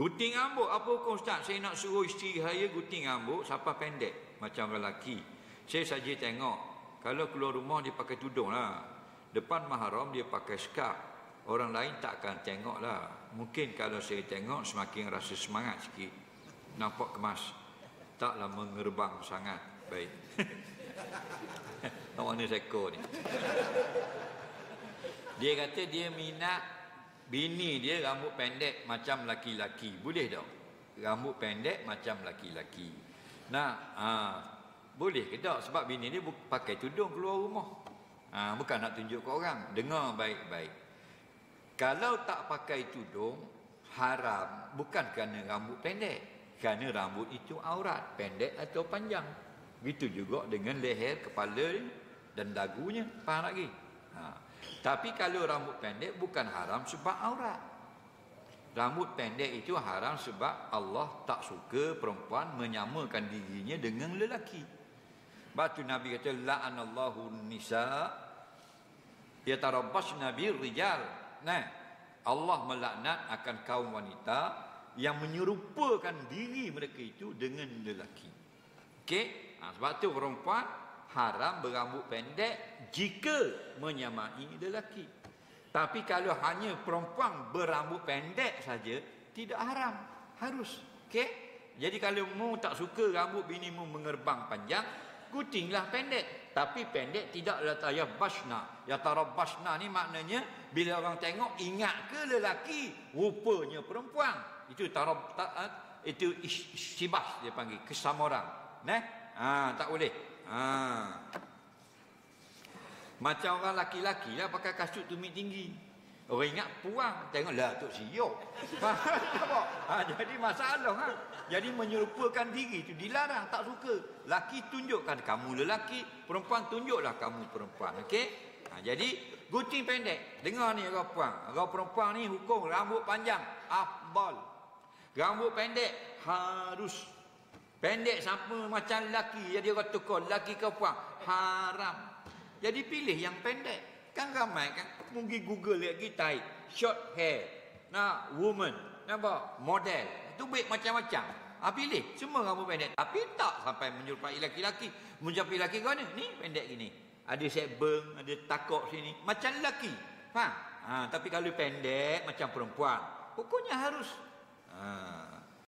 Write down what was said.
Gunting rambut, apa hukum Ustaz? Saya nak suruh isteri saya gunting rambut sampai pendek macam orang lelaki. Saya saja tengok, kalau keluar rumah dia pakai tudung lah, depan mahram dia pakai scarf, orang lain tak akan tengok lah. Mungkin kalau saya tengok semakin rasa semangat sikit, nampak kemas, taklah mengerbang sangat. Baik. Mana seko ni? Dia kata dia minat bini dia rambut pendek macam laki-laki. Boleh tak? Rambut pendek macam laki-laki. Nah, boleh ke tak? Sebab bini dia pakai tudung keluar rumah. Bukan nak tunjuk ke orang. Dengar baik-baik. Kalau tak pakai tudung, haram bukan kerana rambut pendek. Kerana rambut itu aurat, pendek atau panjang. Begitu juga dengan leher, kepala dan dagunya. Faham lagi? Tapi kalau rambut pendek bukan haram sebab aurat. Rambut pendek itu haram sebab Allah tak suka perempuan menyamakan dirinya dengan lelaki. Batu Nabi kata la'anallahu nisa yatarabbasna bir-rijal. Nah, Allah melaknat akan kaum wanita yang menyerupakan diri mereka itu dengan lelaki. Okey? Sebab tu perempuan haram berambut pendek jika menyamai lelaki. Tapi kalau hanya perempuan berambut pendek saja, tidak haram, harus. Okey? Jadi kalau mu tak suka rambut binimu mengerbang panjang, guntinglah pendek. Tapi pendek tidaklah tarabbasna. Ya tarabbasna ni maknanya bila orang tengok ingat ke lelaki, rupanya perempuan. Itu itu istibah dia panggil, kesamoran. Tak boleh. Macam orang laki-laki lah pakai kasut tumit tinggi. Orang ingat puang, tengoklah Tok Siok. Jadi masalah. Jadi menyerupakan diri itu dilarang, tak suka. Laki tunjukkan kamu lelaki, perempuan tunjuklah kamu perempuan. Okey? Jadi gunting pendek. Dengar ni orang puang. Orang perempuan ni hukum rambut panjang afdal. Rambut pendek harus. Pendek sama macam lelaki. Jadi orang tukar lelaki ke puang haram. Jadi pilih yang pendek. Kan ramai kan, mungkin Google lihat kita short hair, woman, nampak model, itu baik macam-macam. Pilih semua rambut pendek, tapi tak sampai menyerupai laki-laki. Menyerupai laki kau ni pendek gini, ada sebeng, ada takok sini, macam lelaki. Tapi kalau pendek macam perempuan, hukumnya harus.